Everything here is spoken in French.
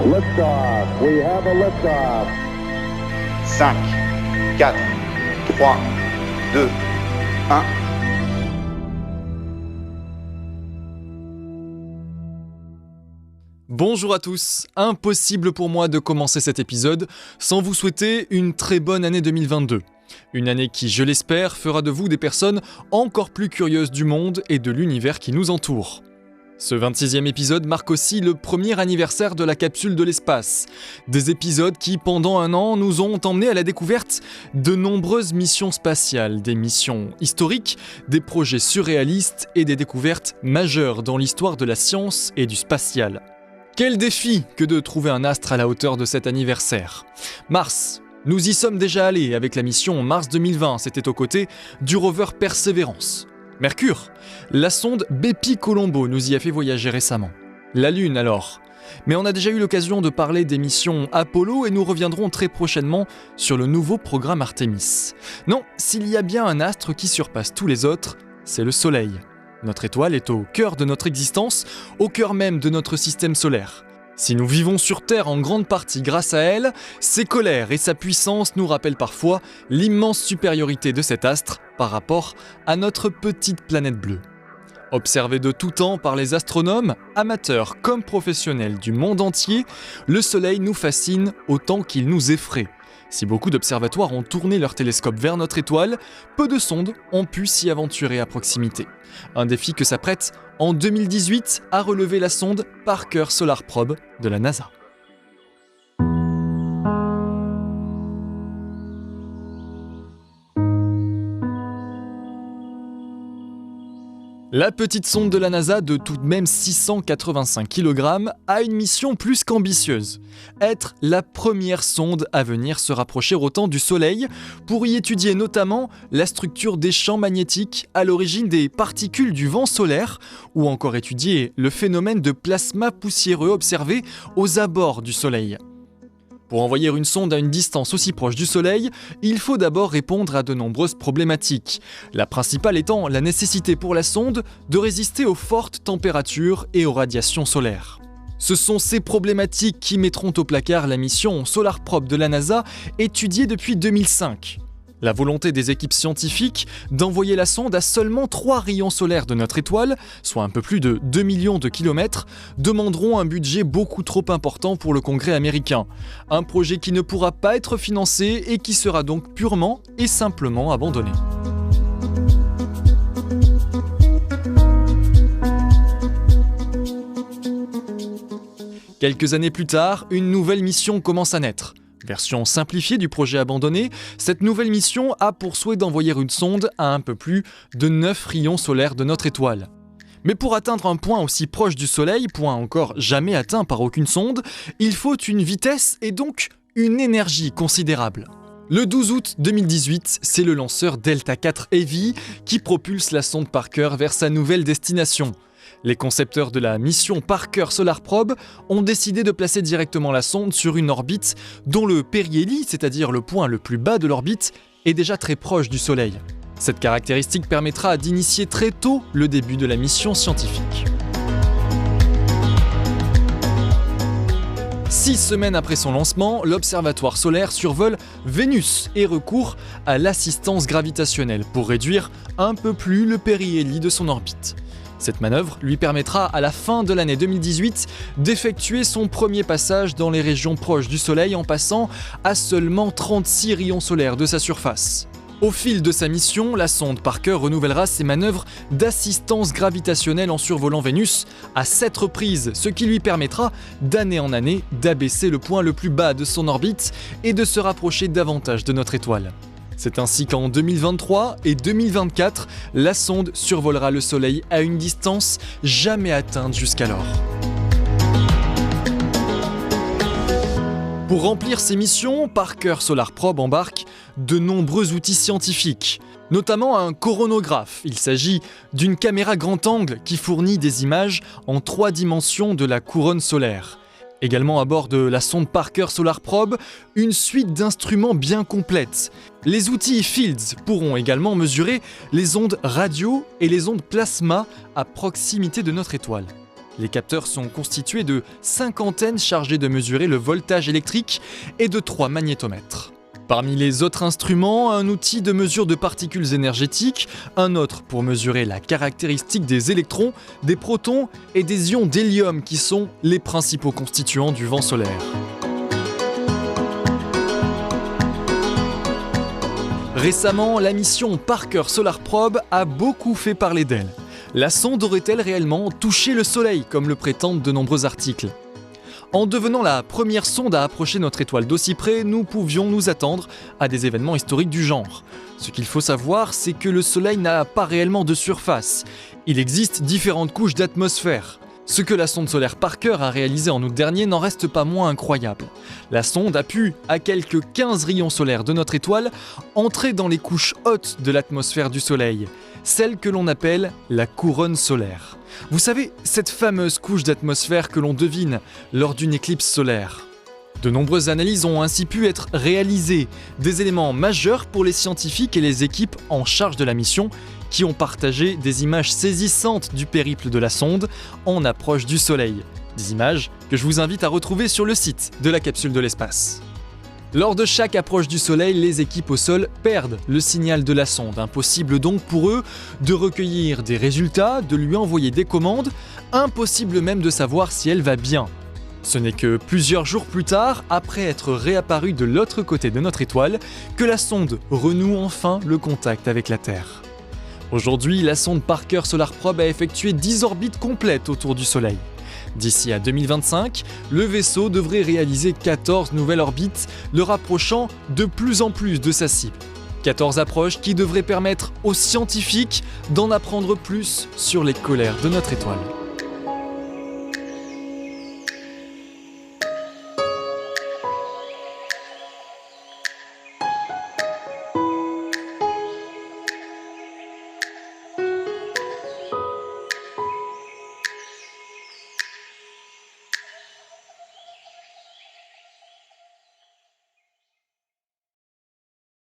Liftoff. We have a liftoff. 5, 4, 3, 2, 1. Bonjour à tous, impossible pour moi de commencer cet épisode sans vous souhaiter une très bonne année 2022. Une année qui, je l'espère, fera de vous des personnes encore plus curieuses du monde et de l'univers qui nous entoure. Ce 26e épisode marque aussi le premier anniversaire de la capsule de l'espace. Des épisodes qui, pendant un an, nous ont emmenés à la découverte de nombreuses missions spatiales, des missions historiques, des projets surréalistes et des découvertes majeures dans l'histoire de la science et du spatial. Quel défi que de trouver un astre à la hauteur de cet anniversaire. Mars, nous y sommes déjà allés avec la mission Mars 2020, c'était aux côtés du rover Perseverance. Mercure, la sonde Bepi-Colombo nous y a fait voyager récemment. La Lune alors. Mais on a déjà eu l'occasion de parler des missions Apollo et nous reviendrons très prochainement sur le nouveau programme Artemis. Non, s'il y a bien un astre qui surpasse tous les autres, c'est le Soleil. Notre étoile est au cœur de notre existence, au cœur même de notre système solaire. Si nous vivons sur Terre en grande partie grâce à elle, ses colères et sa puissance nous rappellent parfois l'immense supériorité de cet astre par rapport à notre petite planète bleue. Observé de tout temps par les astronomes, amateurs comme professionnels du monde entier, le Soleil nous fascine autant qu'il nous effraie. Si beaucoup d'observatoires ont tourné leurs télescopes vers notre étoile, peu de sondes ont pu s'y aventurer à proximité. Un défi que s'apprête en 2018 à relever la sonde Parker Solar Probe de la NASA. La petite sonde de la NASA de tout de même 685 kg a une mission plus qu'ambitieuse. Être la première sonde à venir se rapprocher autant du Soleil pour y étudier notamment la structure des champs magnétiques à l'origine des particules du vent solaire ou encore étudier le phénomène de plasma poussiéreux observé aux abords du Soleil. Pour envoyer une sonde à une distance aussi proche du Soleil, il faut d'abord répondre à de nombreuses problématiques. La principale étant la nécessité pour la sonde de résister aux fortes températures et aux radiations solaires. Ce sont ces problématiques qui mettront au placard la mission Solar Probe de la NASA, étudiée depuis 2005. La volonté des équipes scientifiques d'envoyer la sonde à seulement 3 rayons solaires de notre étoile, soit un peu plus de 2 millions de kilomètres, demanderont un budget beaucoup trop important pour le Congrès américain. Un projet qui ne pourra pas être financé et qui sera donc purement et simplement abandonné. Quelques années plus tard, une nouvelle mission commence à naître. Version simplifiée du projet abandonné, cette nouvelle mission a pour souhait d'envoyer une sonde à un peu plus de 9 rayons solaires de notre étoile. Mais pour atteindre un point aussi proche du Soleil, point encore jamais atteint par aucune sonde, il faut une vitesse et donc une énergie considérable. Le 12 août 2018, c'est le lanceur Delta IV Heavy qui propulse la sonde Parker vers sa nouvelle destination. Les concepteurs de la mission Parker Solar Probe ont décidé de placer directement la sonde sur une orbite dont le périhélie, c'est-à-dire le point le plus bas de l'orbite, est déjà très proche du Soleil. Cette caractéristique permettra d'initier très tôt le début de la mission scientifique. 6 semaines après son lancement, l'observatoire solaire survole Vénus et recourt à l'assistance gravitationnelle pour réduire un peu plus le périhélie de son orbite. Cette manœuvre lui permettra à la fin de l'année 2018 d'effectuer son premier passage dans les régions proches du Soleil en passant à seulement 36 rayons solaires de sa surface. Au fil de sa mission, la sonde Parker renouvellera ses manœuvres d'assistance gravitationnelle en survolant Vénus à 7 reprises, ce qui lui permettra d'année en année d'abaisser le point le plus bas de son orbite et de se rapprocher davantage de notre étoile. C'est ainsi qu'en 2023 et 2024, la sonde survolera le Soleil à une distance jamais atteinte jusqu'alors. Pour remplir ses missions, Parker Solar Probe embarque de nombreux outils scientifiques, notamment un coronographe. Il s'agit d'une caméra grand angle qui fournit des images en 3 dimensions de la couronne solaire. Également à bord de la sonde Parker Solar Probe, une suite d'instruments bien complète. Les outils Fields pourront également mesurer les ondes radio et les ondes plasma à proximité de notre étoile. Les capteurs sont constitués de 5 antennes chargées de mesurer le voltage électrique et de 3 magnétomètres. Parmi les autres instruments, un outil de mesure de particules énergétiques, un autre pour mesurer la caractéristique des électrons, des protons et des ions d'hélium qui sont les principaux constituants du vent solaire. Récemment, la mission Parker Solar Probe a beaucoup fait parler d'elle. La sonde aurait-elle réellement touché le Soleil, comme le prétendent de nombreux articles ? En devenant la première sonde à approcher notre étoile d'aussi près, nous pouvions nous attendre à des événements historiques du genre. Ce qu'il faut savoir, c'est que le Soleil n'a pas réellement de surface. Il existe différentes couches d'atmosphère. Ce que la sonde solaire Parker a réalisé en août dernier n'en reste pas moins incroyable. La sonde a pu, à quelques 15 rayons solaires de notre étoile, entrer dans les couches hautes de l'atmosphère du Soleil, celle que l'on appelle la couronne solaire. Vous savez, cette fameuse couche d'atmosphère que l'on devine lors d'une éclipse solaire. De nombreuses analyses ont ainsi pu être réalisées, des éléments majeurs pour les scientifiques et les équipes en charge de la mission, qui ont partagé des images saisissantes du périple de la sonde en approche du Soleil. Des images que je vous invite à retrouver sur le site de la capsule de l'espace. Lors de chaque approche du Soleil, les équipes au sol perdent le signal de la sonde. Impossible donc pour eux de recueillir des résultats, de lui envoyer des commandes, impossible même de savoir si elle va bien. Ce n'est que plusieurs jours plus tard, après être réapparue de l'autre côté de notre étoile, que la sonde renoue enfin le contact avec la Terre. Aujourd'hui, la sonde Parker Solar Probe a effectué 10 orbites complètes autour du Soleil. D'ici à 2025, le vaisseau devrait réaliser 14 nouvelles orbites, le rapprochant de plus en plus de sa cible. 14 approches qui devraient permettre aux scientifiques d'en apprendre plus sur les colères de notre étoile.